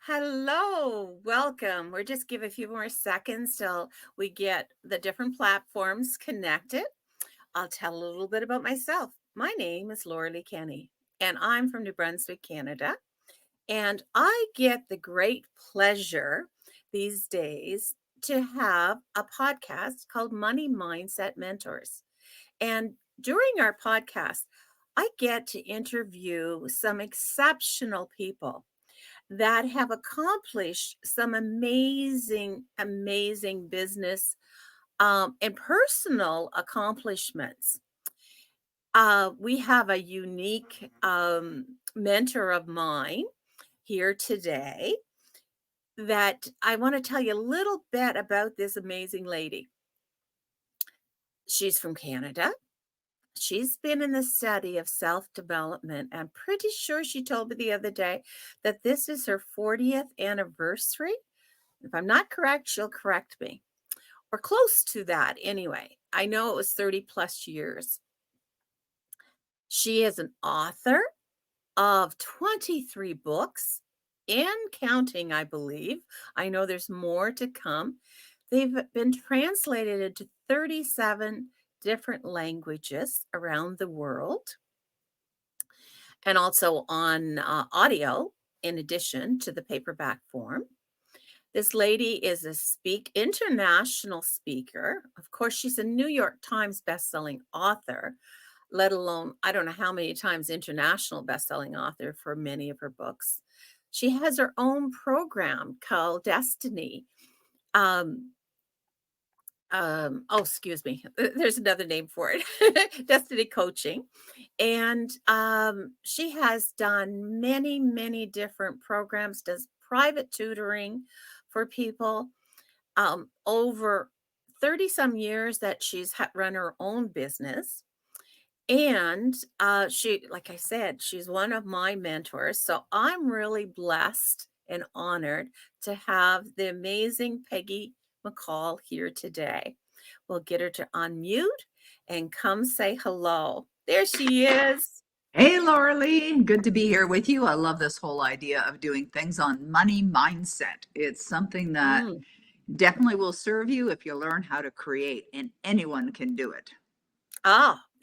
Hello, welcome. We're just give a few more seconds till we get the different platforms connected. I'll tell a little bit about myself. My name is Laura Lee Kenny, and I'm from New Brunswick, Canada. And I get the great pleasure these days to have a podcast called Money Mindset Mentors. And during our podcast, I get to interview some exceptional people that have accomplished some amazing business and personal accomplishments. We have a unique mentor of mine here today that I want to tell you a little bit about this amazing lady. She's from Canada. She's been in the study of self development. I'm pretty sure she told me the other day that this is her 40th anniversary. If I'm not correct, she'll correct me, or close to that anyway. I know it was 30 plus years. She is an author of 23 books and counting, I believe. I know there's more to come. They've been translated into 37 different languages around the world and also on audio in addition to the paperback form. This lady is a international speaker. Of course, she's a New York Times bestselling author, let alone, I don't know how many times international bestselling author for many of her books. She has her own program called Destiny. Um, excuse me. There's another name for it. Destiny Coaching. And she has done many different programs, does private tutoring for people over 30 some years that she's run her own business. And she, like I said, she's one of my mentors. So I'm really blessed and honored to have the amazing Peggy McColl here today. We'll get her to unmute and come say hello. There she is. Hey, Laura Lee, good to be here with you. I love this whole idea of doing things on money mindset. It's something that Mm. definitely will serve you if you learn how to create, and anyone can do it.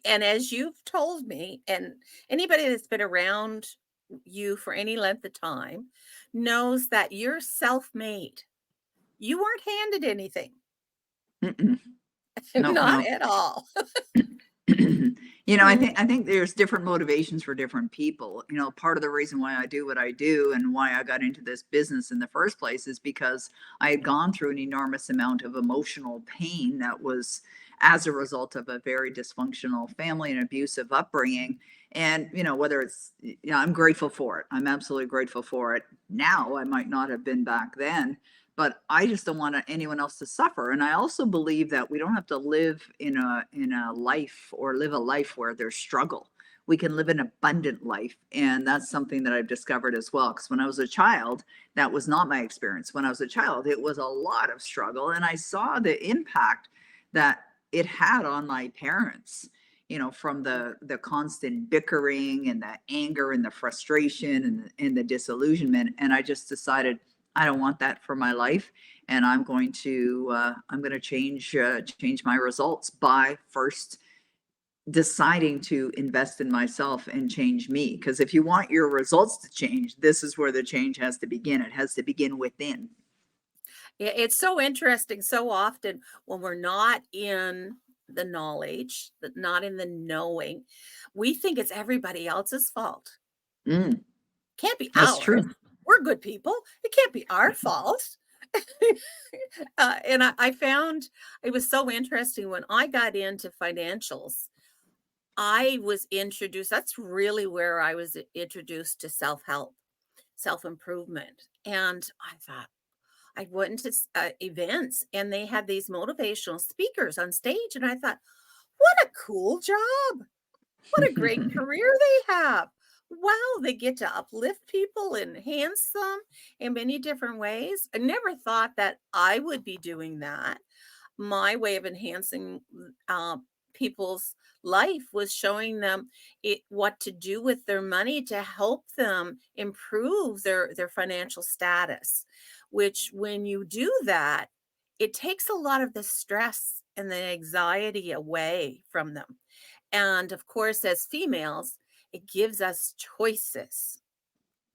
And as you've told me, and anybody that's been around you for any length of time knows that you're self made. You weren't handed anything. Mm-mm. No, Not no. at all. I think there's different motivations for different people. Part of the reason why I do what I do and why I got into this business in the first place is because I had gone through an enormous amount of emotional pain that was as a result of a very dysfunctional family and abusive upbringing. And whether I'm grateful for it. I'm absolutely grateful for it. Now, I might not have been back then, but I just don't want anyone else to suffer. And I also believe that we don't have to live in a life or live a life where there's struggle. We can live an abundant life, and that's something that I've discovered as well. Because when I was a child, that was not my experience. When I was a child, it was a lot of struggle, and I saw the impact that it had on my parents. From the constant bickering and the anger and the frustration and the disillusionment, and I just decided I don't want that for my life, and I'm going to change my results by first deciding to invest in myself and change me. Because if you want your results to change, this is where the change has to begin. It has to begin within. It's so interesting. So often when we're not in the knowledge, not in the knowing, we think it's everybody else's fault. Mm, Can't be that's ours. true. We're good people. It can't be our fault. And I found it was so interesting when I got into financials. I was introduced, that's really where I was introduced to self help, self improvement. And I thought, I went to events and they had these motivational speakers on stage. And I thought, what a cool job. What a great career they have. Wow, they get to uplift people, enhance them in many different ways. I never thought that I would be doing that. My way of enhancing people's life was showing them what to do with their money to help them improve their financial status, which when you do that, it takes a lot of the stress and the anxiety away from them. And of course, as females, it gives us choices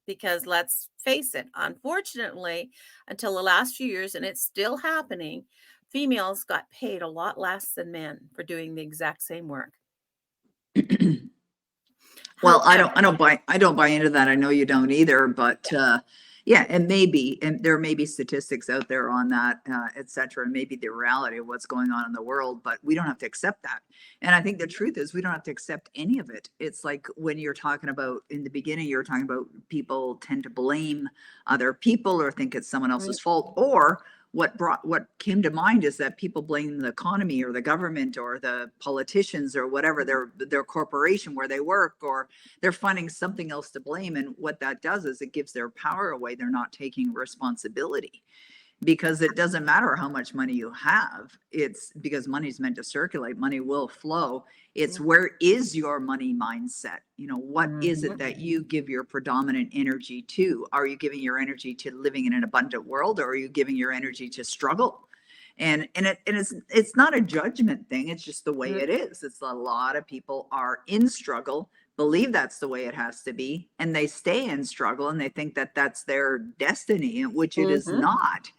because let's face it, unfortunately, until the last few years, and it's still happening, females got paid a lot less than men for doing the exact same work. Well, However, I don't buy into that. I know you don't either, but yeah, and there may be statistics out there on that, et cetera, and maybe the reality of what's going on in the world, but we don't have to accept that. And I think the truth is we don't have to accept any of it. It's like when you're talking about in the beginning, you were talking about people tend to blame other people or think it's someone mm, else's fault, or what came to mind is that people blame the economy or the government or the politicians or whatever their corporation where they work, or they're finding something else to blame. And what that does is it gives their power away. They're not taking responsibility, because it doesn't matter how much money you have. It's because money's meant to circulate, money will flow. It's mm, where is your money mindset? You know, what is it mhm, that you give your predominant energy to? Are you giving your energy to living in an abundant world, or are you giving your energy to struggle? And it's not a judgment thing, it's just the way mm, it is. It's a lot of people are in struggle, believe that's the way it has to be, and they stay in struggle and they think that that's their destiny, which it is mhm, not.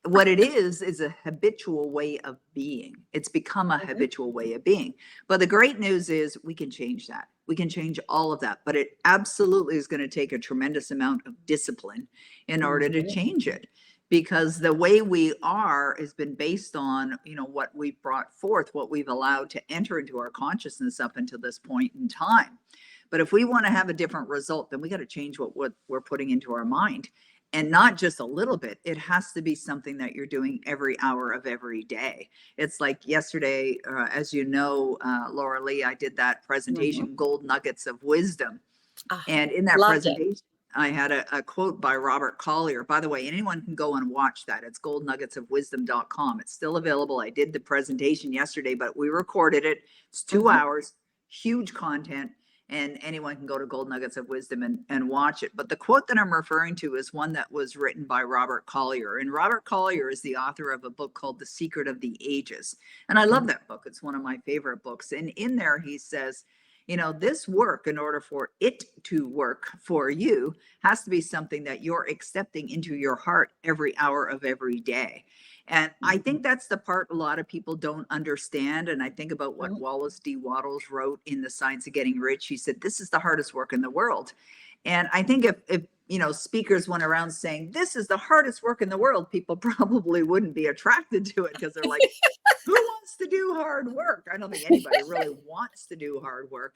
What it is a habitual way of being. It's become a mhm, habitual way of being. But the great news is we can change that. We can change all of that, but it absolutely is going to take a tremendous amount of discipline in order to mhm, change it, because the way we are has been based on, you know, what we've brought forth, what we've allowed to enter into our consciousness up until this point in time. But if we want to have a different result, then we got to change what we're putting into our mind. And not just a little bit, it has to be something that you're doing every hour of every day. It's like yesterday, as you know, Laura Lee, I did that mhm. presentation, Gold Nuggets of Wisdom. Ah, And in that loved it. presentation, I had a quote by Robert Collier. By the way, anyone can go and watch that. It's goldnuggetsofwisdom.com. It's still available. I did the presentation yesterday, but we recorded it. It's two Mhm, hours, huge content, and anyone can go to Gold Nuggets of Wisdom and watch it. But the quote that I'm referring to is one that was written by Robert Collier. And Robert Collier is the author of a book called The Secret of the Ages. And I love mhm, that book. It's one of my favorite books. And in there, he says, you know, this work, in order for it to work for you, has to be something that you're accepting into your heart every hour of every day. And I mhm, think that's the part a lot of people don't understand. And I think about what mhm. Wallace D. Wattles wrote in The Science of Getting Rich. He said, this is the hardest work in the world. And I think if you know, speakers went around saying, this is the hardest work in the world, people probably wouldn't be attracted to it, because they're like, who wants to do hard work? I don't think anybody really wants to do hard work.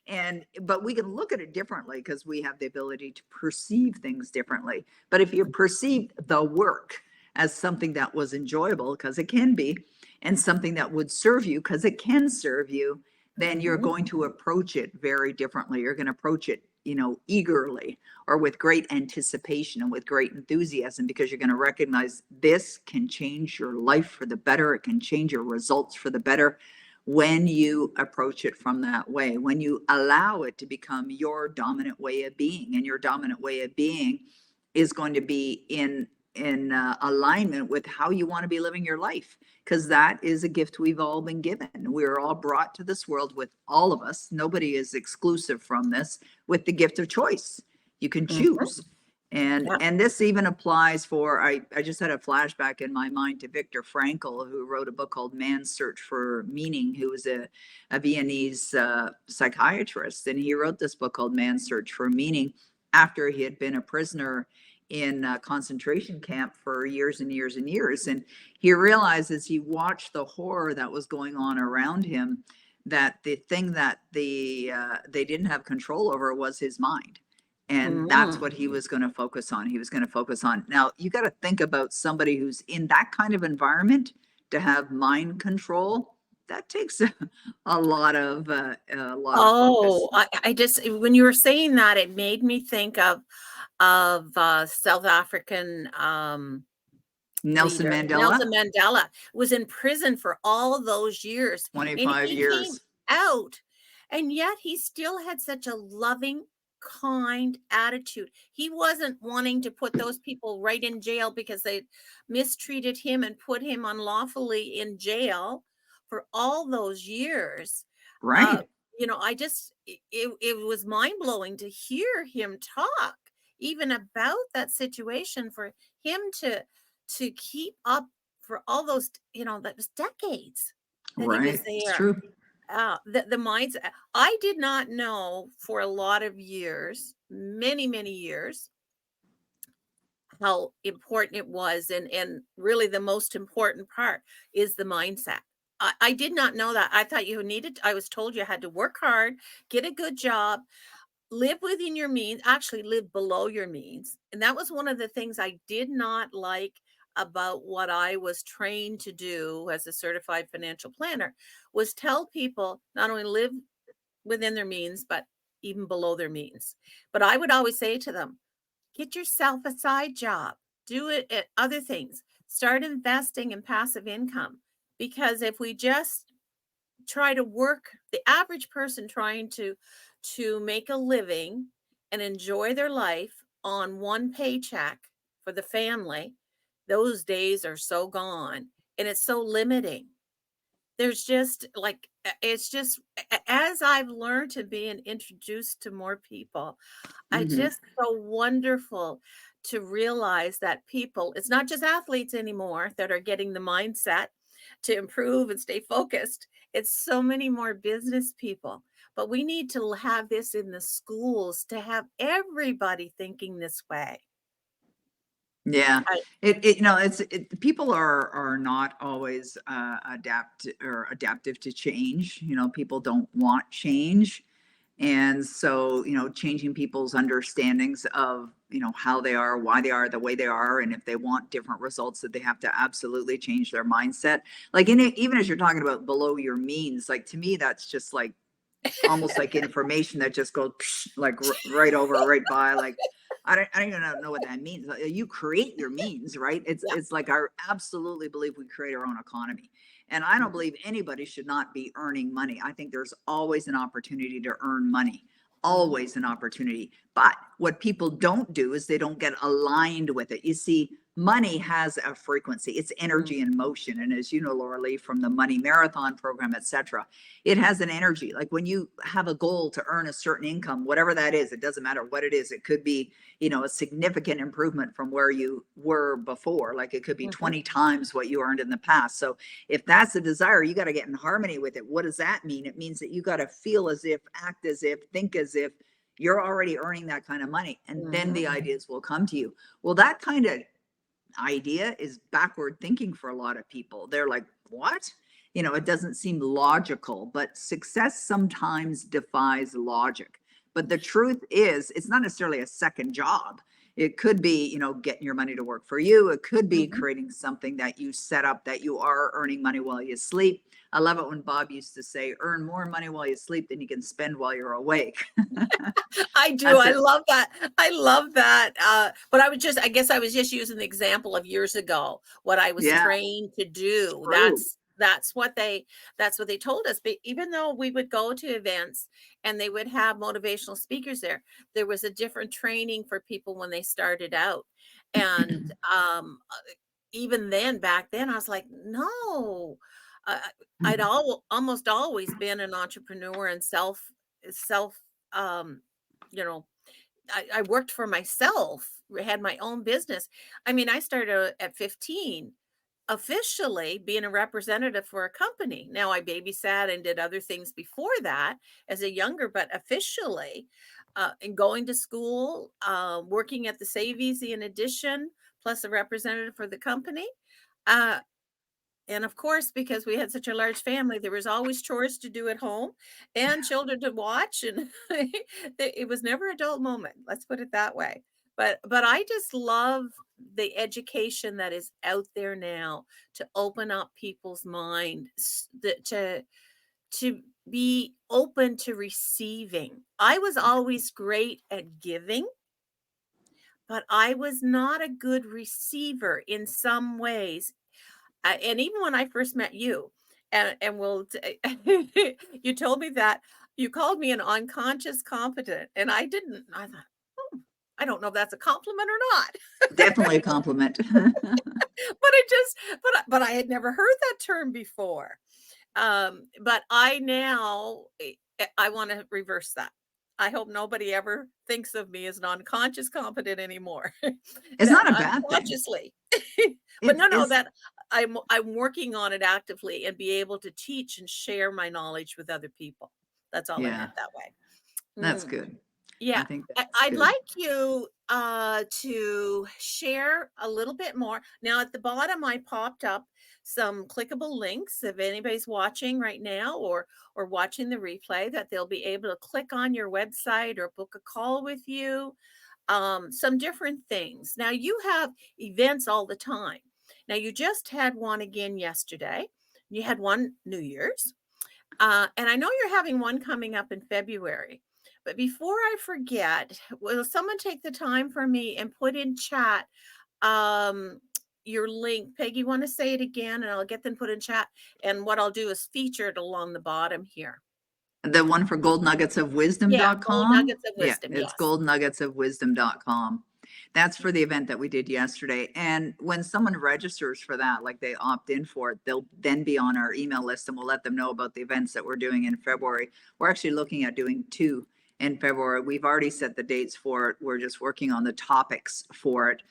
And but we can look at it differently because we have the ability to perceive things differently. But if you perceive the work as something that was enjoyable, because it can be, and something that would serve you, because it can serve you, then you're Mhm, going to approach it very differently. You're going to approach it, you know, eagerly, or with great anticipation and with great enthusiasm, because you're going to recognize this can change your life for the better. It can change your results for the better when you approach it from that way, when you allow it to become your dominant way of being. And your dominant way of being is going to be in alignment with how you want to be living your life, because that is a gift we've all been given. We're all brought to this world with, all of us, nobody is exclusive from this, with the gift of choice. You can mhm. choose. and Yeah. and this even applies for, I just had a flashback in my mind to Viktor Frankl, who wrote a book called Man's Search for Meaning, who was a Viennese psychiatrist. And he wrote this book called Man's Search for Meaning after he had been a prisoner in a concentration camp for years and years and years. And he realized, as he watched the horror that was going on around him, that the thing that they didn't have control over was his mind. And that's Mm. what he was going to focus on. He was going to focus on. Now, you got to think about somebody who's in that kind of environment to have mind control. That takes a lot of focus. Oh, I just when you were saying that, it made me think of South African, Nelson leader. Mandela, Nelson Mandela was in prison for all those years, and 25 he came years. out And yet he still had such a loving, kind attitude. He wasn't wanting to put those people right in jail because they mistreated him and put him unlawfully in jail for all those years. Uh, Right. I just it was mind-blowing to hear him talk even about that situation, for him to keep up for all those, that was decades that he was Right. It's there. true. The mindset, I did not know for a lot of years, many, many years, how important it was, and really the most important part is the mindset. I did not know that. I thought you needed I was told you had to work hard, get a good job, live within your means, actually live below your means, and that was one of the things I did not like about what I was trained to do as a certified financial planner, was tell people not only live within their means, but even below their means. But I would always say to them, get yourself a side job, do it at other things, start investing in passive income. Because if we just try to work, the average person trying to make a living and enjoy their life on one paycheck for the family, those days are so gone, and it's so limiting. There's just like it's just as I've learned to be and introduced to more people, I Hmm. just so wonderful to realize that people, it's not just athletes anymore that are getting the mindset to improve and stay focused. It's so many more business people. But we need to have this in the schools to have everybody thinking this way. Yeah. I, People are not always adaptive to change. People don't want change. And so, changing people's understandings of, how they are, why they are the way they are, and if they want different results, that they have to absolutely change their mindset. Like, even as you're talking about below your means, like, to me, that's just like almost like information that just goes like right over, right by. Like, I don't even know what that means. You create your means, right? It's yeah. it's like I absolutely believe we create our own economy, and I don't Mhm, believe anybody should not be earning money. I think there's always an opportunity to earn money, mhm, always an opportunity. But what people don't do is they don't get aligned with it. You see, money has a frequency. It's mhm, energy in motion, and as you know, Laura Lee, from the Money Marathon program, etc., it has an energy. Like when you have a goal to earn a certain income, whatever that is, it doesn't matter what it is. It could be, a significant improvement from where you were before. Like it could be mhm, 20 times what you earned in the past. So if that's a desire, you got to get in harmony with it. What does that mean? It means that you got to feel as if, act as if, think as if you're already earning that kind of money. And then mhm, the ideas will come to you. Well, that kind of idea is backward thinking for a lot of people. They're like, what? It doesn't seem logical, but success sometimes defies logic. But the truth is, it's not necessarily a second job. It could be, getting your money to work for you. It could be mhm. creating something that you set up that you are earning money while you sleep. I love it when Bob used to say, earn more money while you sleep than you can spend while you're awake. I do, That's I it. love that, I love that, but I guess I was just using the example of years ago, what I was Yeah, trained to do. true. That's what they told us, but even though we would go to events and they would have motivational speakers there was a different training for people when they started out, and, even then, back then, I was like, "No." Uh, I'd almost always been an entrepreneur and self, um, you know, I worked for myself, had my own business. I mean, I started at 15, officially being a representative for a company. Now I babysat and did other things before that as a younger, but officially, and going to school, working at the Save Easy in addition, plus a representative for the company. Uh, and of course, because we had such a large family, there was always chores to do at home and children to watch, and it was never a dull moment. Let's put it that way. But I just love the education that is out there now to open up people's mind, to be open to receiving. I was always great at giving, but I was not a good receiver in some ways. And even when I first met you, and you told me that, You called me an unconscious competent, and I thought, "Hmm, I don't know if that's a compliment or not." Definitely a compliment. But it just but I had never heard that term before. But I now I wanna reverse that. I hope nobody ever thinks of me as an unconscious competent anymore. It's That not a bad thing. unconsciously. But It's no, it's that I'm working on it actively and be able to teach and share my knowledge with other people. That's all I yeah, meant that way. that's Mm. good. I Yeah, think that's I'd good. like you to share a little bit more. Now, at the bottom, I popped up some clickable links. If anybody's watching right now or watching the replay, that they'll be able to click on your website or book a call with you. Some different things. Now, you have events all the time. Now, you just had one again yesterday. You had one New Year's. And I know you're having one coming up in February. But before I forget, will someone take the time for me and put in chat um, your link? Peggy, want to say it again and I'll get them put in chat. And what I'll do is feature it along the bottom here. The one for Yeah, gold goldnuggetsofwisdom.com? nuggets of Yeah, wisdom. it's Yes. goldnuggetsofwisdom.com. That's for the event that we did yesterday. And when someone registers for that, like they opt in for it, they'll then be on our email list and we'll let them know about the events that we're doing in February. We're actually looking at doing two in February. We've already set the dates for it. We're just working on the topics for it.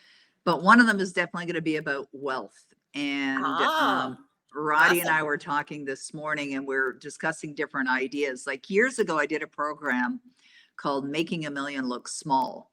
But one of them is definitely going to be about wealth. And Ah, Roddy and awesome. I were talking this morning and we're discussing different ideas. Like years ago, I did a program called Making a Million Look Small.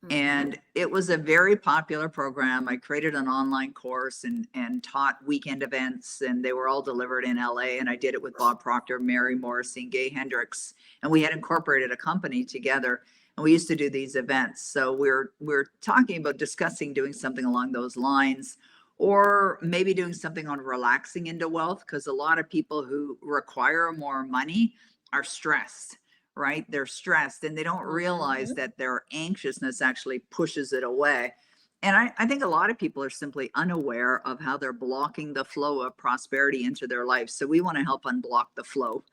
Hmm. And it was a very popular program. I created an online course and taught weekend events, and they were all delivered in LA. And I did it with Bob Proctor, Mary Morrissey, and Gay Hendricks. And we had incorporated a company together, and we used to do these events. So we're talking about discussing doing something along those lines, or maybe doing something on relaxing into wealth, because a lot of people who require more money are stressed, right? They're stressed and they don't realize Hmm. that their anxiousness actually pushes it away. And I think a lot of people are simply unaware of how they're blocking the flow of prosperity into their life. So we want to help unblock the flow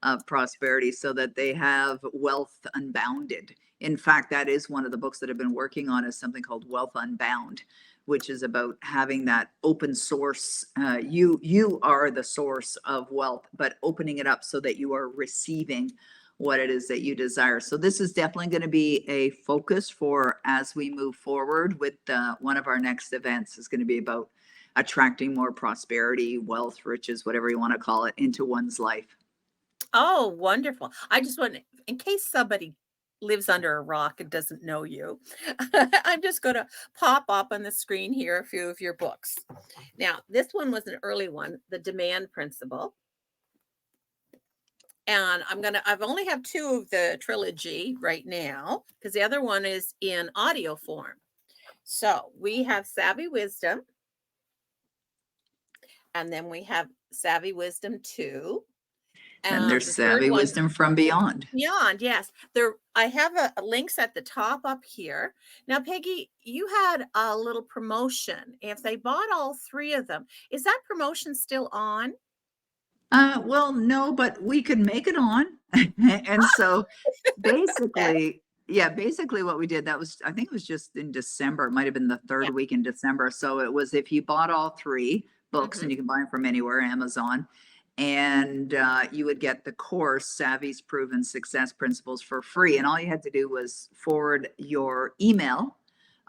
of prosperity so that they have wealth unbounded. In fact, that is one of the books that I've been working on is something called Wealth Unbound, which is about having that open source. You are the source of wealth, but opening it up so that you are receiving what it is that you desire. So this is definitely going to be a focus for as we move forward with one of our next events is going to be about attracting more prosperity, wealth, riches, whatever you want to call it, into one's life. Oh, wonderful. I just want, in case somebody lives under a rock and doesn't know you, I'm just going to pop up on the screen here a few of your books. Now, this one was an early one, The Demand Principle. And I've only have two of the trilogy right now because the other one is in audio form. So we have Savvy Wisdom, and then we have Savvy Wisdom 2. Then there's The third savvy one, wisdom from beyond. Beyond, yes. There I have links at the top up here. Now, Peggy, you had a little promotion. If they bought all three of them, is that promotion still on? Well, no, but we could make it on. And so Okay. basically, yeah, basically what we did, that was, I think it was just in December, it might have been the Yeah. third week in December. So it was if you bought all three books, and Mhm. you can buy them from anywhere, Amazon, and you would get the course, Savvy's Proven Success Principles, for free. And all you had to do was forward your email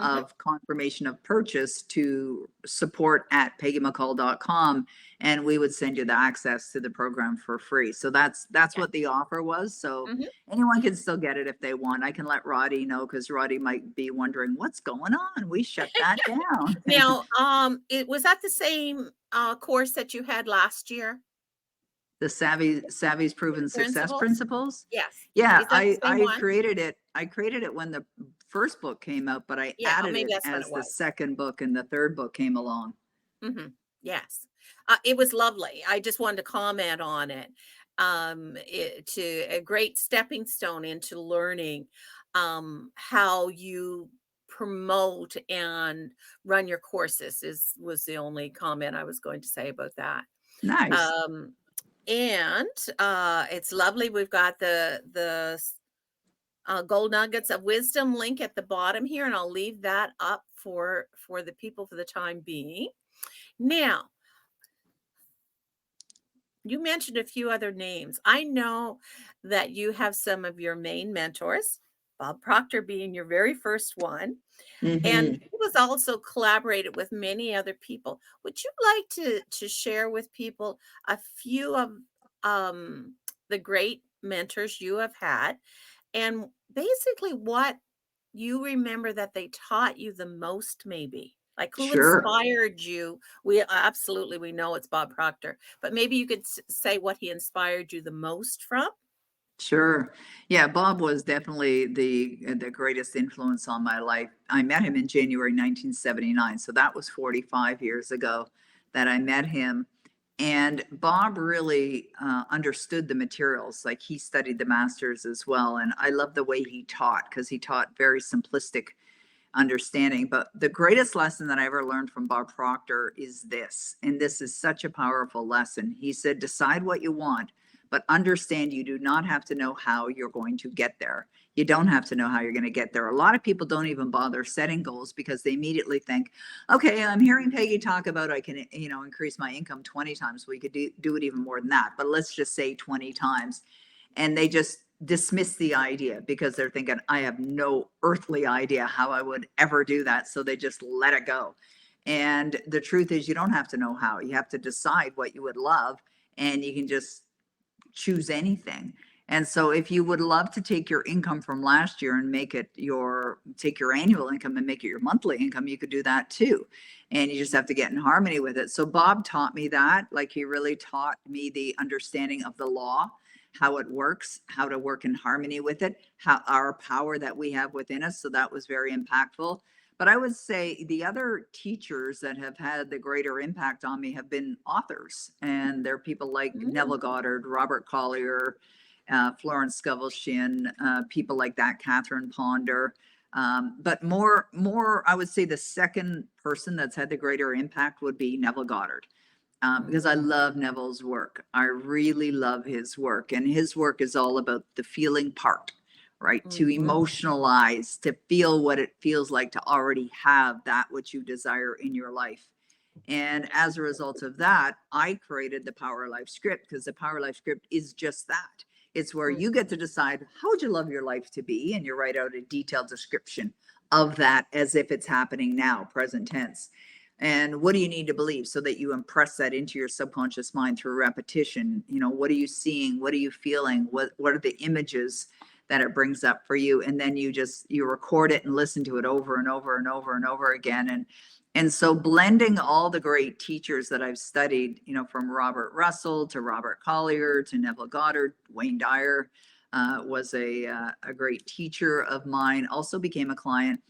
Mhm. of confirmation of purchase to support@peggymccall.com, and we would send you the access to the program for free. So that's Yeah. what the offer was. So Mhm. anyone can still get it if they want. I can let Roddy know because Roddy might be wondering what's going on. We shut that down. Now, it was that the same course that you had last year? The Savvy's Proven Success Principles? Principles. Yes. Yeah, Is that the same I one? created it. I created it when the first book came out, but I Yeah, added maybe it that's what it as the was. second book and the third book came along. Mhm. Yes. It was lovely. I just wanted to comment on it. To a great stepping stone into learning how you promote and run your courses is was the only comment I was going to say about that. Nice. Um, And it's lovely. We've got the gold nuggets of wisdom link at the bottom here, and I'll leave that up for the people for the time being. Now, you mentioned a few other names. I know that you have some of your main mentors, Bob Proctor being your very first one, and Hmm. he was also collaborated with many other people. Would you like to share with people a few of the great mentors you have had, and basically what you remember that they taught you the most maybe? Like, who Sure. inspired you? We absolutely, we know it's Bob Proctor, but maybe you could say what he inspired you the most from? Sure. Yeah, Bob was definitely the greatest influence on my life. I met him in January 1979, so that was 45 years ago that I met him. And Bob really understood the materials. Like he studied the masters as well, and I love the way he taught because he taught very simplistic understanding. But the greatest lesson that I ever learned from Bob Proctor is this, and this is such a powerful lesson. He said, decide what you want, but understand you do not have to know how you're going to get there. You don't have to know how you're going to get there. A lot of people don't even bother setting goals because they immediately think, okay, I'm hearing Peggy talk about I can, increase my income 20 times. We could do it even more than that, but let's just say 20 times, and they just dismiss the idea because they're thinking, I have no earthly idea how I would ever do that. So they just let it go. And the truth is, you don't have to know how. You have to decide what you would love, and you can just choose anything. And so if you would love to take your income from last year and take your annual income and make it your monthly income, you could do that too. And you just have to get in harmony with it. So Bob taught me that. Like he really taught me the understanding of the law, how it works, how to work in harmony with it, how our power that we have within us. So that was very impactful. But I would say the other teachers that have had the greater impact on me have been authors. And they're people like Mm, Neville Goddard, Robert Collier, Florence Scovel Shinn, people like that, Catherine Ponder. But more, I would say the second person that's had the greater impact would be Neville Goddard, because I mm, love Neville's work. I really love his work, and his work is all about the feeling part, right? To mhm, emotionalize, to feel what it feels like to already have that which you desire in your life. And as a result of that, I created the Power Life script because the Power Life script is just that. It's where you get mhm, to decide how would you love your life to be, and you write out a detailed description of that as if it's happening now, present tense. And what do you need to believe so that you impress that into your subconscious mind through repetition? What are you seeing? What are you feeling? What are the images that it brings up for you? And then you record it and listen to it over and over and over and over again. And so blending all the great teachers that I've studied, from Robert Russell to Robert Collier to Neville Goddard, Wayne Dyer was a great teacher of mine, also became a client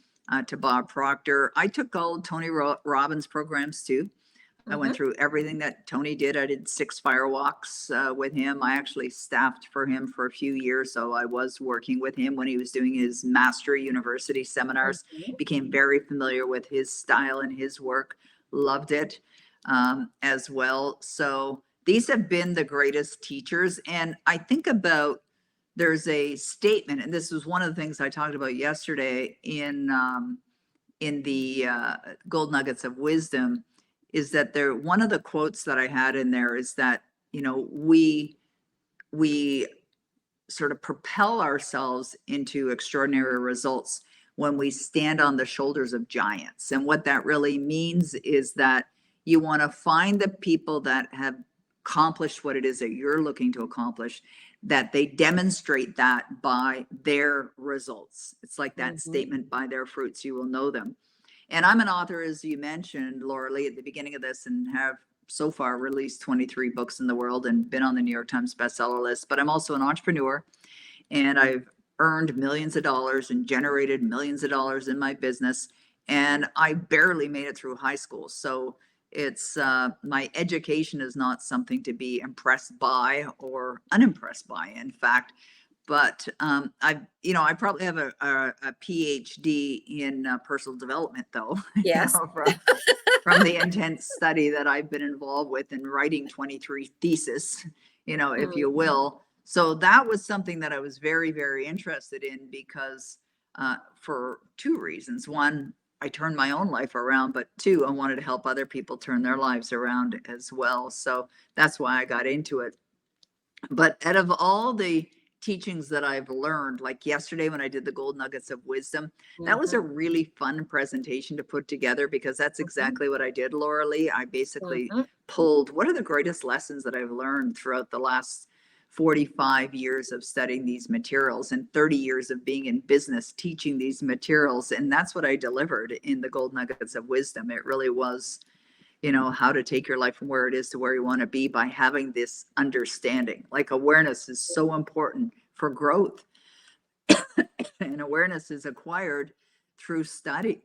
to Bob Proctor. I took all Tony Robbins programs too. I went mhm, through everything that Tony did. I did 6 firewalks with him. I actually staffed for him for a few years. So I was working with him when he was doing his Mastery University seminars, mhm, became very familiar with his style and his work, loved it as well. So these have been the greatest teachers. And I think about there's a statement, and this was one of the things I talked about yesterday in the gold nuggets of wisdom, is that there one of the quotes that I had in there is that we sort of propel ourselves into extraordinary results when we stand on the shoulders of giants. And what that really means is that you want to find the people that have accomplished what it is that you're looking to accomplish, that they demonstrate that by their results. It's like that mhm. statement, by their fruits you will know them. And I'm an author, as you mentioned, Laura Lee, at the beginning of this, and have so far released 23 books in the world and been on the New York Times bestseller list. But I'm also an entrepreneur, and I've earned millions of dollars and generated millions of dollars in my business. And I barely made it through high school. So it's my education is not something to be impressed by or unimpressed by. In fact, but I probably have a PhD in personal development, though, Yes. from the intense study that I've been involved with in writing 23 theses if you Mhm. will. So that was something that I was very, very interested in because for two reasons. One, I turned my own life around, but two, I wanted to help other people turn their lives around as well. So that's why I got into it. But out of all the teachings that I've learned, like yesterday when I did the gold nuggets of wisdom, that was a Mhm. really fun presentation to put together because that's Mhm. exactly what I did, Laura Lee. I basically Mhm. pulled what are the greatest lessons that I've learned throughout the last 45 years of studying these materials and 30 years of being in business teaching these materials. And that's what I delivered in the gold nuggets of wisdom. It really was how to take your life from where it is to where you want to be by having this understanding. Like awareness is so important for growth, and awareness is acquired through study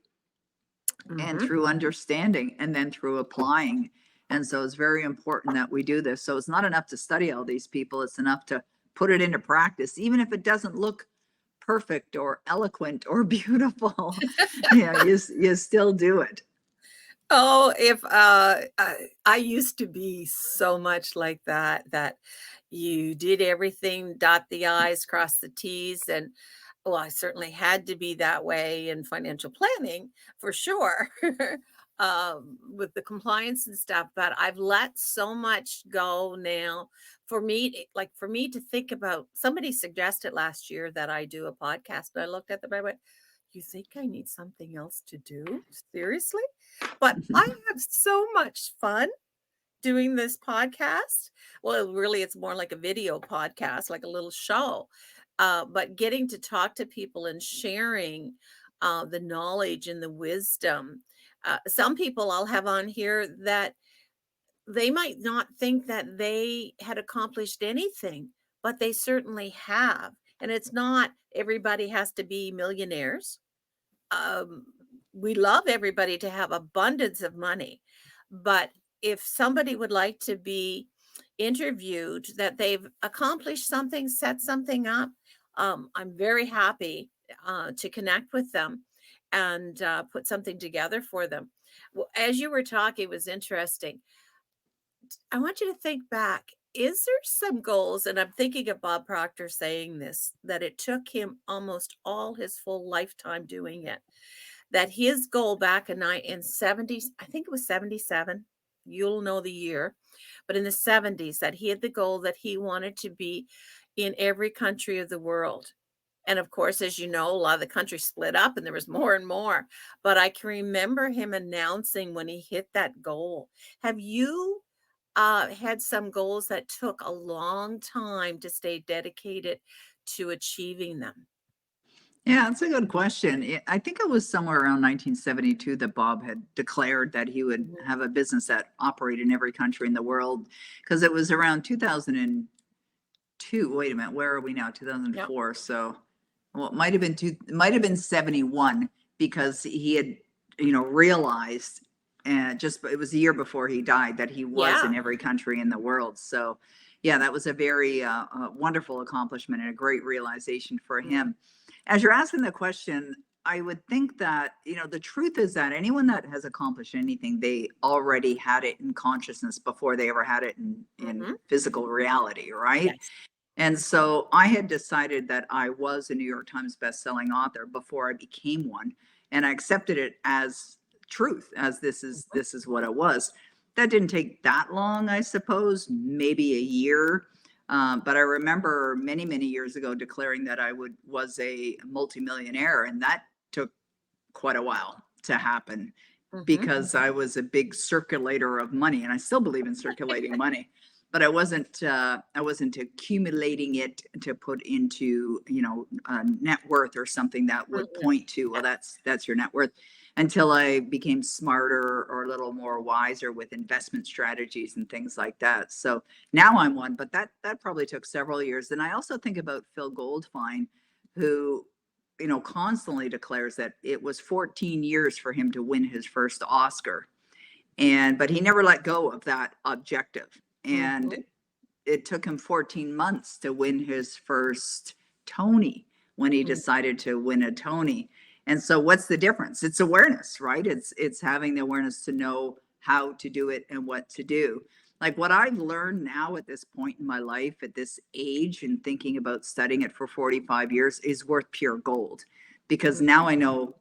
and Mhm. through understanding and then through applying. And so it's very important that we do this. So it's not enough to study all these people, it's enough to put it into practice, even if it doesn't look perfect or eloquent or beautiful. Yeah, you still do it. Oh, if, I used to be so much like that, that you did everything, dot the i's, cross the t's, and, well, I certainly had to be that way in financial planning for sure, with the compliance and stuff, but I've let so much go now for me for me to think about somebody suggested last year that I do a podcast, and I looked at them, I went, "You think I need something else to do? Seriously?" But I have so much fun doing this podcast. Well, really, it's more like a video podcast, like a little show. But getting to talk to people and sharing the knowledge and the wisdom. Some people I'll have on here that they might not think that they had accomplished anything, but they certainly have. And it's not everybody has to be millionaires. um, we love everybody to have abundance of money, but if somebody would like to be interviewed that they've accomplished something, set something up, I'm very happy to connect with them and put something together for them. Well, as you were talking, it was interesting. I want you to think back. Is there some goals, and I'm thinking of Bob Proctor saying this, that it took him almost all his full lifetime doing it, that his goal back in 70s, I think it was 77, you'll know the year, but in the 70s, that he had the goal that he wanted to be in every country of the world. And of course, as you know, a lot of the country split up and there was more and more. But I can remember him announcing when he hit that goal. Have you had some goals that took a long time to stay dedicated to achieving them? Yeah, that's a good question. I think it was somewhere around 1972 that Bob had declared that he would Mhm. have a business that operated in every country in the world. Because it was around 2002. Wait a minute, where are we now? Yep. 2004. So, well, it might have been 71 because he had, realized, and just it was a year before he died that he was in Yeah. every country in the world. So, yeah, that was a very wonderful accomplishment and a great realization for Mm. him. As you're asking the question, I would think that, the truth is that anyone that has accomplished anything, they already had it in consciousness before they ever had it in Mhm. physical reality, right? Yes. And so I had decided that I was a New York Times bestselling author before I became one, and I accepted it as truth, as Mhm. this is what it was. That didn't take that long, I suppose, maybe a year. But I remember many, many years ago declaring that I would was a multimillionaire, and that took quite a while to happen Mhm. because I was a big circulator of money, and I still believe in circulating money. But I wasn't accumulating it to put into net worth or something that would Mhm. point to, well, that's your net worth, until I became smarter or a little more wiser with investment strategies and things like that. So now I'm one, but that probably took several years. And I also think about Phil Goldfine, who constantly declares that it was 14 years for him to win his first Oscar. But he never let go of that objective. And Mhm. it took him 14 months to win his first Tony when he Mhm. decided to win a Tony. And so what's the difference? It's awareness, right? It's having the awareness to know how to do it and what to do. Like what I've learned now at this point in my life, at this age, and thinking about studying it for 45 years is worth pure gold, because Mhm. now I know,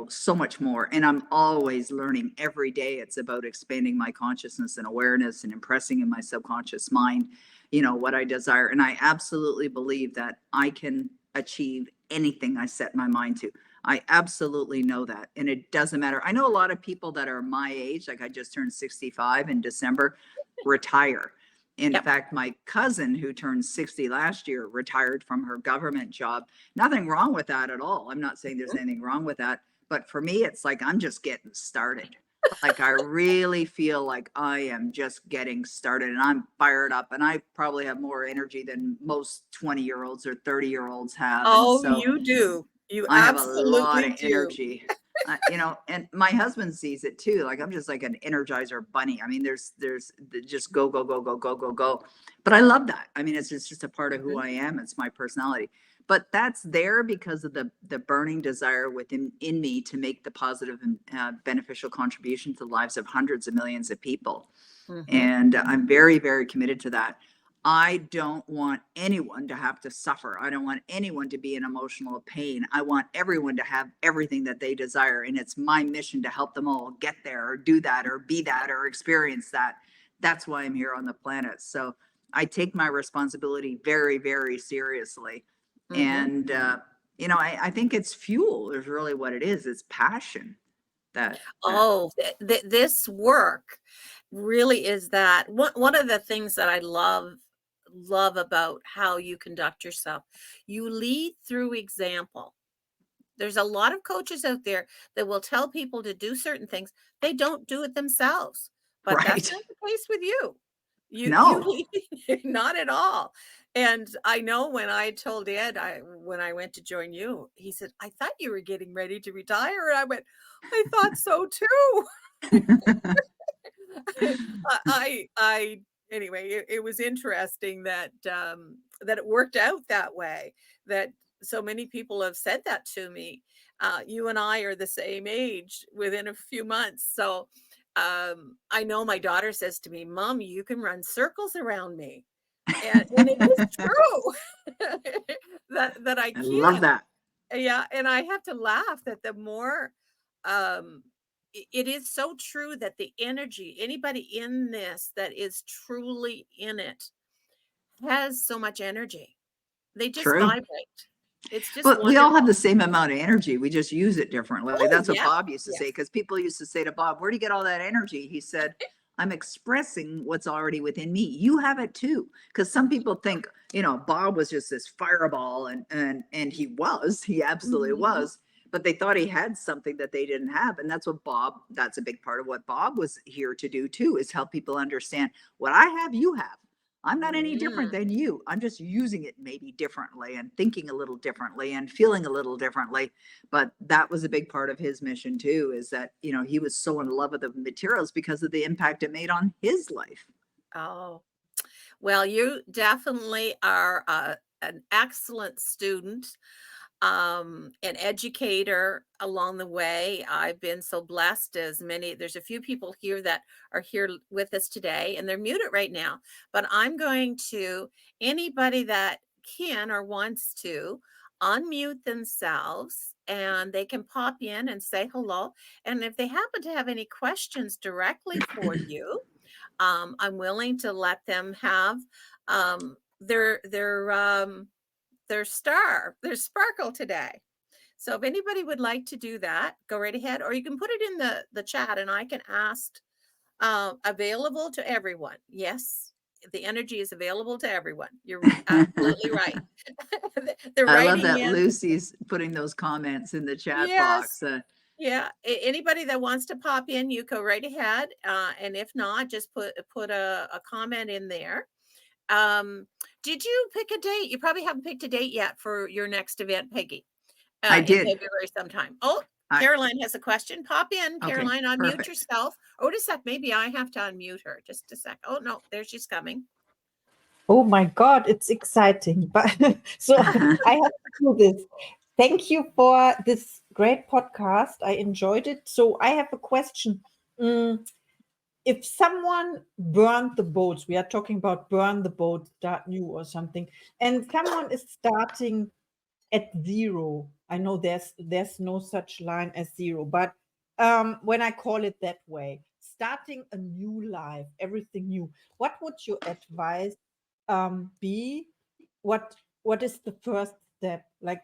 so much more. And I'm always learning every day. It's about expanding my consciousness and awareness and impressing in my subconscious mind, what I desire. And I absolutely believe that I can achieve anything I set my mind to. I absolutely know that. And it doesn't matter. I know a lot of people that are my age, like I just turned 65 in December, retire. In Yep. fact, my cousin who turned 60 last year retired from her government job. Nothing wrong with that at all. I'm not saying there's Mhm. anything wrong with that. But for me, it's like I'm just getting started. Like I really feel like I am just getting started and I'm fired up, and I probably have more energy than most 20-year-olds or 30-year-olds have. And Oh, so you do. You I have a lot absolutely of do. energy. And my husband sees it too. Like I'm just like an energizer bunny. I mean, there's just go, go, go, go, go, go, go. But I love that. I mean, it's just a part of who Mhm. I am. It's my personality. But that's there because of the burning desire within in me to make the positive and beneficial contribution to the lives of hundreds of millions of people. Mhm. And I'm very, very committed to that. I don't want anyone to have to suffer. I don't want anyone to be in emotional pain. I want everyone to have everything that they desire. And it's my mission to help them all get there or do that or be that or experience that. That's why I'm here on the planet. So I take my responsibility very, very seriously. Mhm. And, I think it's fuel is really what it is. It's passion that Oh, this work really is that one of the things that I love about how you conduct yourself. You lead through example. There's a lot of coaches out there that will tell people to do certain things. They don't do it themselves. But that's right. not the case with you. You No. lead not at all. And I know when I told Ed when I went to join you, he said, "I thought you were getting ready to retire." And I went, "I thought so too." I anyway, it was interesting that that it worked out that way. That so many people have said that to me. You and I are the same age within a few months, so I know my daughter says to me, "Mom, you can run circles around me," and it is true that I I love can. that. Yeah, and I have to laugh that the more, it is so true that the energy, anybody in this that is truly in it has so much energy. They just True. vibrate. It's just But we all have wonderful. the same amount of energy. We just use it differently. Oh, That's what yes, Bob used to say. yes. Because people used to say to Bob, "Where do you get all that energy?" He said, "I'm expressing what's already within me. You have it too." Because some people think, Bob was just this fireball, and he absolutely Mhm. was. But they thought he had something that they didn't have. And that's a big part of what Bob was here to do too, is help people understand what I have, you have. I'm not any different Mm. than you. I'm just using it maybe differently and thinking a little differently and feeling a little differently. But that was a big part of his mission too, is that, he was so in love with the materials because of the impact it made on his life. Oh, well, you definitely are an excellent student, an educator along the way. I've been so blessed as many there's a few people here that are here with us today and they're muted right now, but I'm going to anybody that can or wants to unmute themselves and they can pop in and say hello. And if they happen to have any questions directly for you, I'm willing to let them have their their sparkle today. So if anybody would like to do that, go right ahead, or you can put it in the chat, and I can ask. Available to everyone. Yes, the energy is available to everyone. You're absolutely right. They're I love writing that in. Lucy's putting those comments in the chat Yes. box. Yeah. Anybody that wants to pop in, you go right ahead. And if not, just put a comment in there. Um, did you pick a date? You probably haven't picked a date yet for your next event, Peggy, I in did. February sometime. Oh, I Caroline has a question. Pop in, Okay, Caroline, unmute perfect. yourself. Oh, just a sec. Maybe I have to unmute her. Just a sec. Oh, no, there she's coming. Oh my God, it's exciting. But so I have to do this. Thank you for this great podcast. I enjoyed it. So I have a question. Mm, if someone burned the boats, we are talking about burn the boat, start new or something, and someone is starting at zero. I know there's no such line as zero, but when I call it that way, starting a new life, everything new, what would your advice be? What is the first step? Like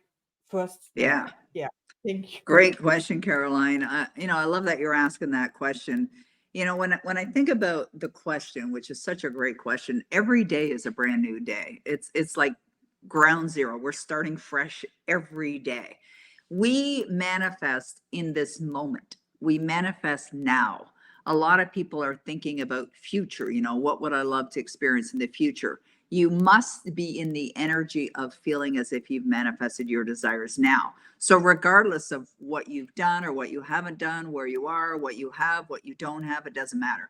first step? Yeah. Yeah. Thank you. Great question, Caroline. I love that you're asking that question. When I think about the question, which is such a great question, every day is a brand new day. It's like ground zero. We're starting fresh every day. We manifest in this moment. We manifest now. A lot of people are thinking about future, what would I love to experience in the future? You must be in the energy of feeling as if you've manifested your desires now. So, regardless of what you've done or what you haven't done, where you are, what you have, what you don't have, it doesn't matter.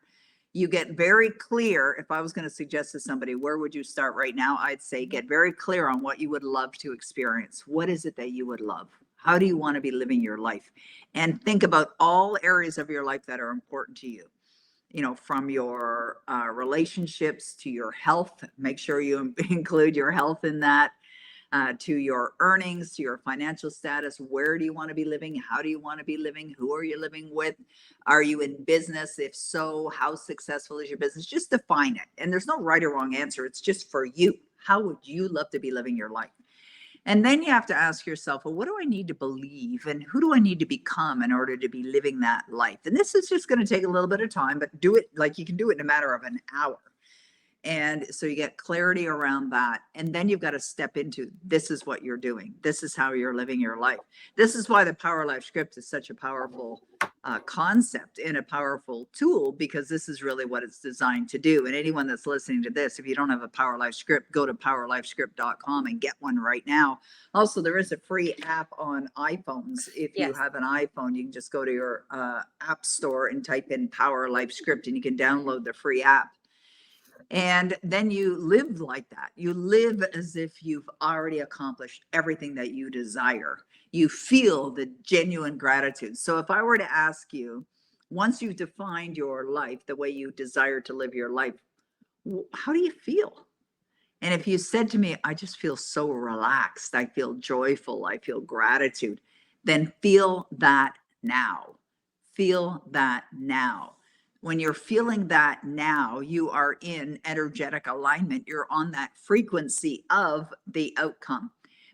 You get very clear. If I was going to suggest to somebody, where would you start right now? I'd say get very clear on what you would love to experience. What is it that you would love? How do you want to be living your life? And think about all areas of your life that are important to you. From your relationships to your health, make sure you include your health in that, to your earnings, to your financial status. Where do you want to be living? How do you want to be living? Who are you living with? Are you in business? If so, how successful is your business? Just define it. And there's no right or wrong answer. It's just for you. How would you love to be living your life? And then you have to ask yourself, well, what do I need to believe and who do I need to become in order to be living that life? And this is just going to take a little bit of time, but do it like you can do it in a matter of an hour. And so you get clarity around that. And then you've got to step into this is what you're doing. This is how you're living your life. This is why the Power Life Script is such a powerful concept and a powerful tool, because this is really what it's designed to do. And anyone that's listening to this, if you don't have a Power Life Script, go to powerlifescript.com and get one right now. Also, there is a free app on iPhones. If you Yes. have an iPhone, you can just go to your app store and type in Power Life Script and you can download the free app. And then you live like that. You live as if you've already accomplished everything that you desire. You feel the genuine gratitude. So, if I were to ask you, once you've defined your life the way you desire to live your life, how do you feel? And if you said to me, I just feel so relaxed, I feel joyful, I feel gratitude, then feel that now. Feel that now. When you're feeling that now, you are in energetic alignment. You're on that frequency of the outcome.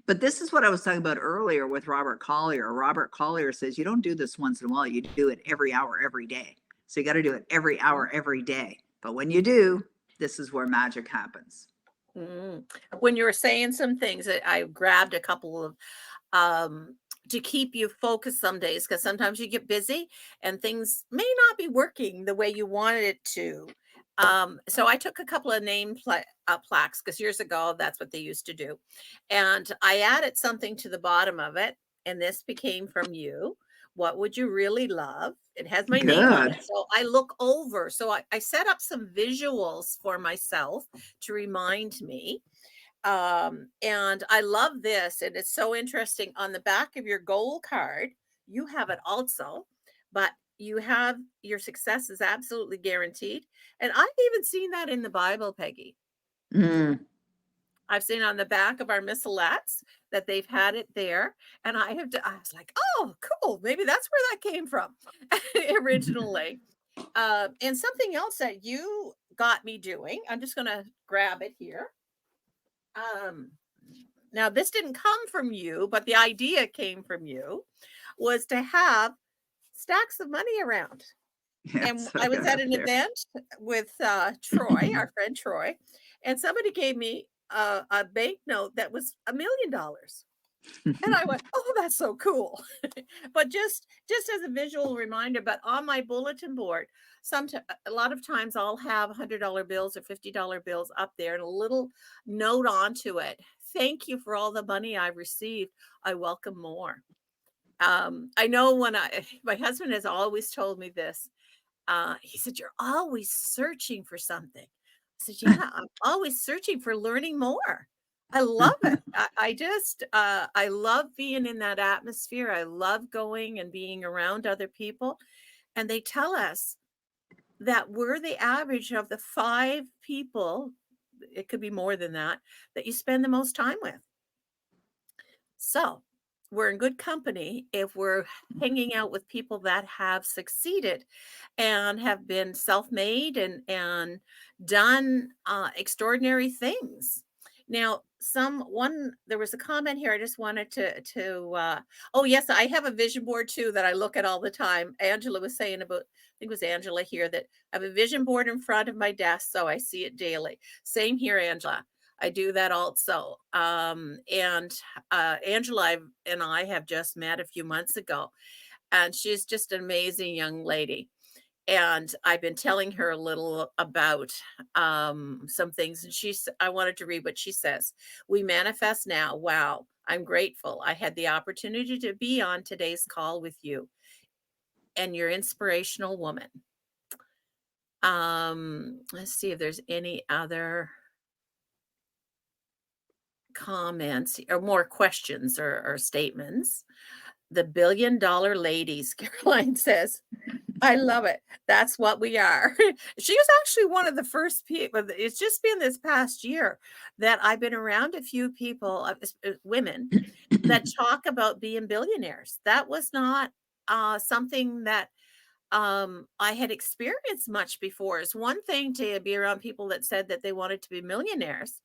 But this is what I was talking about earlier with Robert Collier. Robert Collier says you don't do this once in a while, you do it every hour, every day. So you got to do it every hour, every day. But when you do, this is where magic happens. Mm. When you were saying some things, I grabbed a couple of um, to keep you focused some days, because sometimes you get busy and things may not be working the way you wanted it to. So I took a couple of plaques, because years ago that's what they used to do, and I added something to the bottom of it, and this became from you. What would you really love? It has my name on it. Good. So I look over. So I set up some visuals for myself to remind me, and I love this, and it's so interesting. On the back of your goal card, you have it also, but you have your success is absolutely guaranteed. And I've even seen that in the Bible, Peggy. Mm. I've seen on the back of our missalettes that they've had it there. And I was like, oh, cool. Maybe that's where that came from originally. And something else that you got me doing, I'm just going to grab it here. Um, Now, this didn't come from you, but the idea came from you, was to have stacks of money around. And Yes, I I was got at up an there. event with Troy, our friend Troy, and somebody gave me a banknote that was $1 million. And I went, oh, that's so cool. But just as a visual reminder, but on my bulletin board, a lot of times I'll have $100 bills or $50 bills up there and a little note onto it. Thank you for all the money I received. I welcome more. I know my husband has always told me this. He said, you're always searching for something. I said, yeah, I'm always searching for learning more. I love it. I love being in that atmosphere. I love going and being around other people. And they tell us that we're the average of the 5 people, it could be more than that you spend the most time with. So, we're in good company if we're hanging out with people that have succeeded and have been self-made and done extraordinary things. Now, there was a comment here I just wanted to oh yes, I have a vision board too that I look at all the time. Angela was saying about, I think it was Angela here, that I have a vision board in front of my desk so I see it daily. Same here, Angela. I do that also. And and I have just met a few months ago, and she's just an amazing young lady. And I've been telling her a little about some things, and I wanted to read what she says. We manifest now. Wow, I'm grateful. I had the opportunity to be on today's call with you and your inspirational woman. Let's see if there's any other comments or more questions or statements. The $1 billion ladies, Caroline says. I love it. That's what we are. She was actually one of the first people. It's just been this past year that I've been around a few people, women, that talk about being billionaires. That was not something that I had experienced much before. It's one thing to be around people that said that they wanted to be millionaires,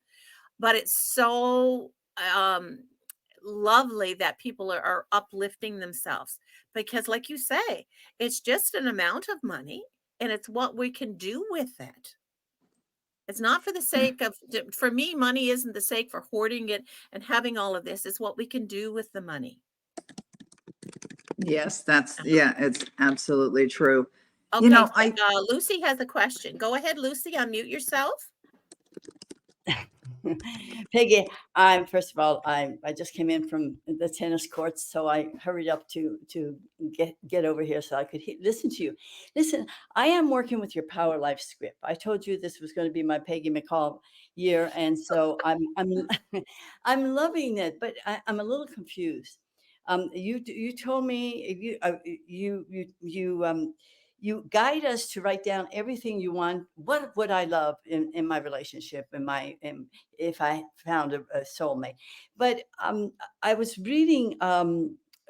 but it's so um, lovely that people are uplifting themselves because, like you say, it's just an amount of money and it's what we can do with it. It's not for the sake of, for me, money isn't the sake for hoarding it and having all of this. It's what we can do with the money. Yes, yeah, it's absolutely true. You Okay, know, so, Lucy has a question. Go ahead, Lucy, unmute yourself. Peggy, first of all, I just came in from the tennis courts, so I hurried up to get over here so I could listen to you. Listen, I am working with your Power Life script. I told you this was going to be my Peggy McColl year, and so I'm I'm loving it, but I'm a little confused. You told me you guide us to write down everything you want. What would I love in my relationship, if I found a soulmate? But I was reading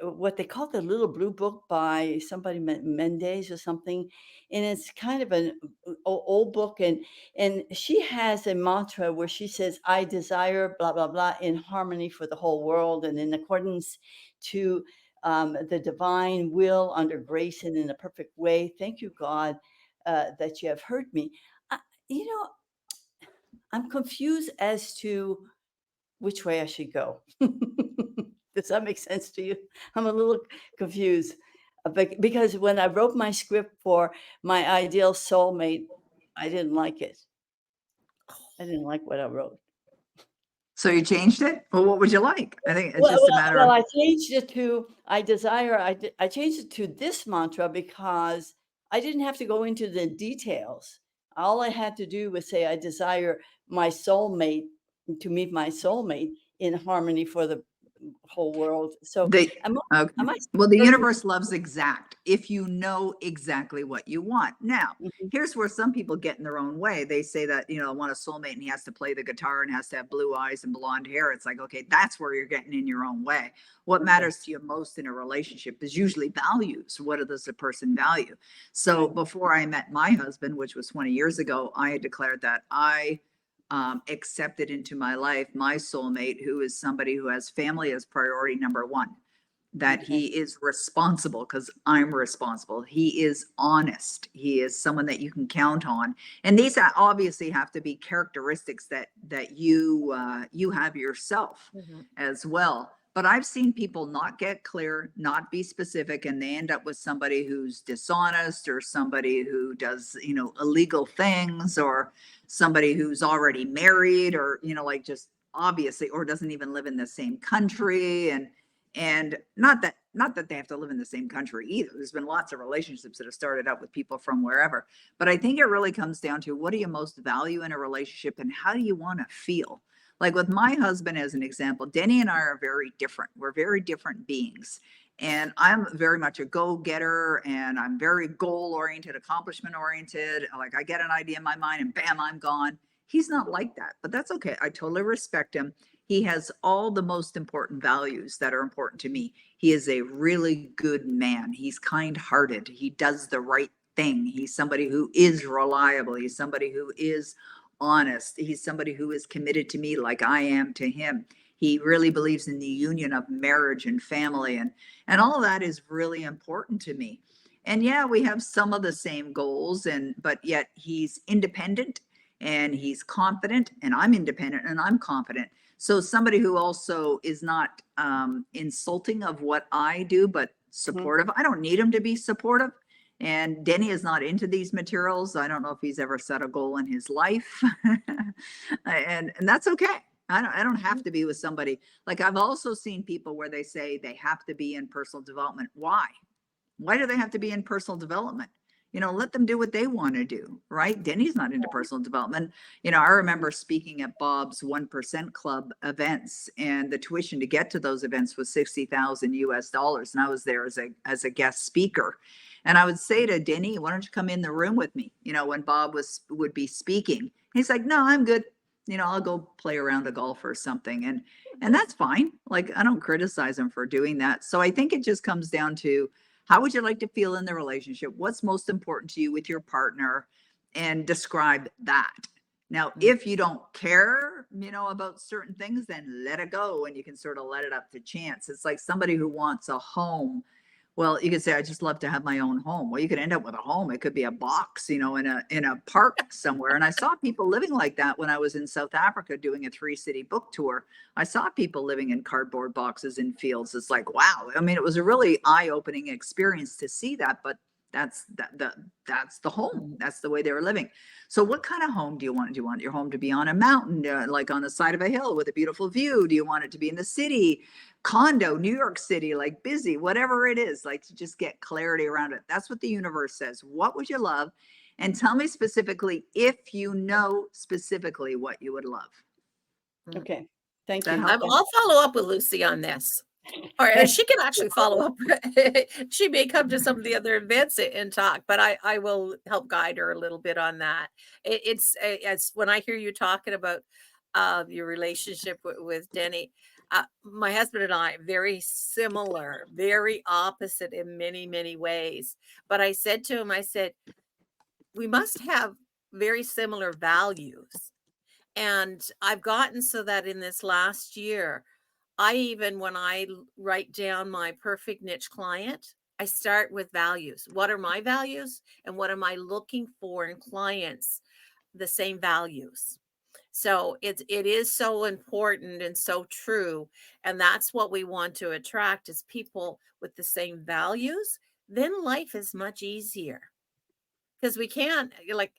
what they call the Little Blue Book by somebody Mendez or something, and it's kind of an old book, and she has a mantra where she says, "I desire blah blah blah in harmony for the whole world and in accordance to." The divine will under grace and in a perfect way. Thank you, God, that you have heard me. I, you know, I'm confused as to which way I should go. Does that make sense to you? I'm a little confused because when I wrote my script for my ideal soulmate, I didn't like it. I didn't like what I wrote. so you changed it? Well, what would you like? I think it's Well, just a well, matter well, of, I changed it to I changed it to this mantra because I didn't have to go into the details. All I had to do was say I desire my soulmate to meet my soulmate in harmony for the whole world. So they am okay. am I Well, the supposed to? universe loves exact if you know exactly what you want. Now, Mhm. here's where some people get in their own way. They say that, I want a soulmate and he has to play the guitar and has to have blue eyes and blonde hair. It's like, okay, that's where you're getting in your own way. What Okay, matters to you most in a relationship is usually values. What does a person value? So right. before I met my husband, which was 20 years ago, I had declared that I accepted into my life my soulmate, who is somebody who has family as priority number one, that Okay. he is responsible because I'm responsible. He is honest. He is someone that you can count on. And these obviously have to be characteristics that you have yourself Mhm. as well. But I've seen people not get clear, not be specific, and they end up with somebody who's dishonest or somebody who does, illegal things or somebody who's already married or, like just obviously, or doesn't even live in the same country. And not that they have to live in the same country either. There's been lots of relationships that have started out with people from wherever. But I think it really comes down to what do you most value in a relationship and how do you want to feel? Like with my husband, as an example, Denny and I are very different. We're very different beings. And I'm very much a go-getter, and I'm very goal-oriented, accomplishment-oriented. Like, I get an idea in my mind and bam, I'm gone. He's not like that, but that's okay. I totally respect him. He has all the most important values that are important to me. He is a really good man. He's kind-hearted. He does the right thing. He's somebody who is reliable. He's somebody who is honest. He's somebody who is committed to me like I am to him. He really believes in the union of marriage and family, and all of that is really important to me. And yeah, we have some of the same goals, and but yet he's independent and he's confident, and I'm independent and I'm confident. So somebody who also is not insulting of what I do, but supportive. I don't need him to be supportive. And Denny is not into these materials. I don't know if he's ever set a goal in his life. And that's okay. I don't have to be with somebody. Like, I've also seen people where they say they have to be in personal development. Why? Why do they have to be in personal development? Let them do what they want to do, right? Denny's not into personal development. I remember speaking at Bob's 1% Club events, and the tuition to get to those events was 60,000 US dollars. And I was there as a guest speaker. And I would say to Denny, why don't you come in the room with me? When Bob would be speaking. He's like, no, I'm good. I'll go play around a golf or something. And that's fine. Like, I don't criticize him for doing that. So I think it just comes down to, how would you like to feel in the relationship? What's most important to you with your partner? And describe that. Now, if you don't care, about certain things, then let it go, and you can sort of let it up to chance. It's like somebody who wants a home. Well, you could say, I just love to have my own home. Well, you could end up with a home. It could be a box, in a park somewhere. And I saw people living like that when I was in South Africa doing a 3-city book tour. I saw people living in cardboard boxes in fields. It's like, wow. I mean, it was a really eye-opening experience to see that, but that's the home. That's the way they were living. So what kind of home do you want? Do you want your home to be on a mountain, like on the side of a hill with a beautiful view? Do you want it to be in the city? Condo, New York City, like busy, whatever it is, like, to just get clarity around it. That's what the universe says. What would you love? And tell me specifically, if you know specifically what you would love. Okay. Thank That you. help? I'll follow up with Lucy on this. Or she can actually follow up. She may come to some of the other events and talk, but I will help guide her a little bit on that. It's when I hear you talking about your relationship with Denny. My husband and I very similar, very opposite in many, many ways. But I said to him, I said, we must have very similar values. And I've gotten so that in this last year, when I write down my perfect niche client, I start with values. What are my values? And what am I looking for in clients? The same values. So it is so important and so true. And that's what we want to attract, is people with the same values. Then life is much easier, because we can't, like,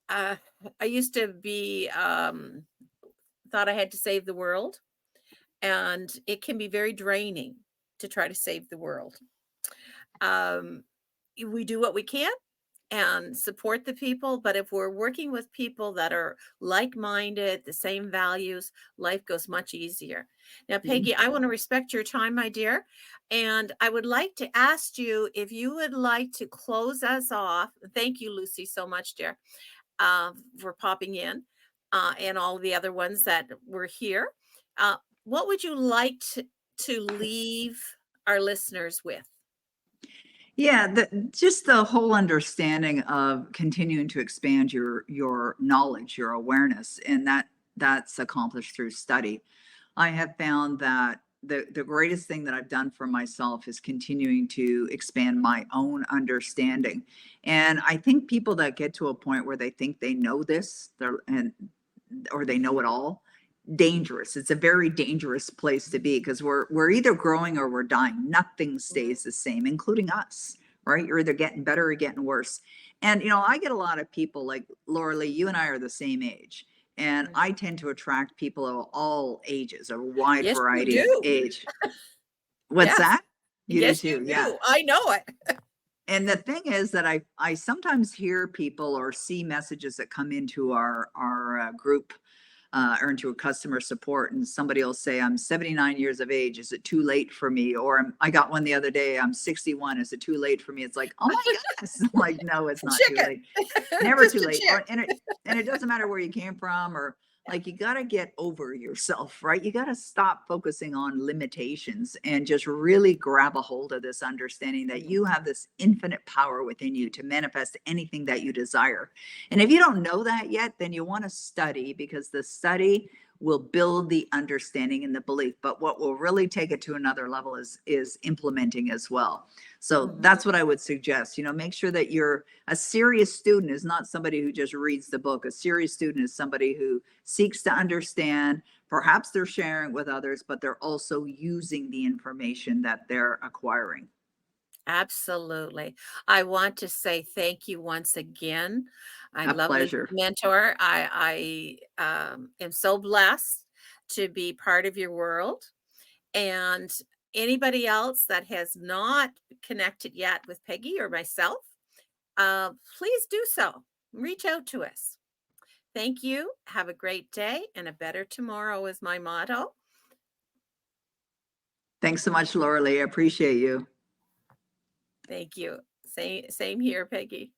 I used to be, thought I had to save the world. And it can be very draining to try to save the world. Um, we do what we can and support the people, but if we're working with people that are like-minded, the same values, life goes much easier. Now, Peggy, I want to respect your time, my dear, and I would like to ask you if you would like to close us off. Thank you, Lucy, so much, dear, for popping in, and all the other ones that were here. What would you like to leave our listeners with? Yeah, just the whole understanding of continuing to expand your knowledge, your awareness, and that's accomplished through study. I have found that the greatest thing that I've done for myself is continuing to expand my own understanding. And I think people that get to a point where they think they know this, or they know it all, dangerous. It's a very dangerous place to be, because we're either growing or we're dying. Nothing stays the same, including us, right? You're either getting better or getting worse. And I get a lot of people like, Laura Lee, you and I are the same age. And I tend to attract people of all ages, a wide Yes, you variety of do. age. What's Yes. that? You do Yes, you too. do. Yeah. I know it. And the thing is that I sometimes hear people or see messages that come into our group or into a customer support, and somebody will say, I'm 79 years of age. Is it too late for me? Or I got one the other day, I'm 61. Is it too late for me? It's like, oh my goodness. I'm like, no, it's not too Chicken. late. Never Just too a late. chick. And it doesn't matter where you came from, or like, you got to get over yourself, right? You got to stop focusing on limitations and just really grab a hold of this understanding that you have this infinite power within you to manifest anything that you desire. And if you don't know that yet, then you want to study, because the study will build the understanding and the belief. But what will really take it to another level is implementing as well. So Mhm. that's what I would suggest. Make sure that you're a serious student is not somebody who just reads the book. A serious student is somebody who seeks to understand. Perhaps they're sharing with others, but they're also using the information that they're acquiring. Absolutely. I want to say thank you once again. I A love this pleasure. mentor. I am so blessed to be part of your world. And anybody else that has not connected yet with Peggy or myself, please do so. Reach out to us. Thank you. Have a great day, and a better tomorrow is my motto. Thanks so much, Laura Lee. I appreciate you. Thank you. Same here, Peggy.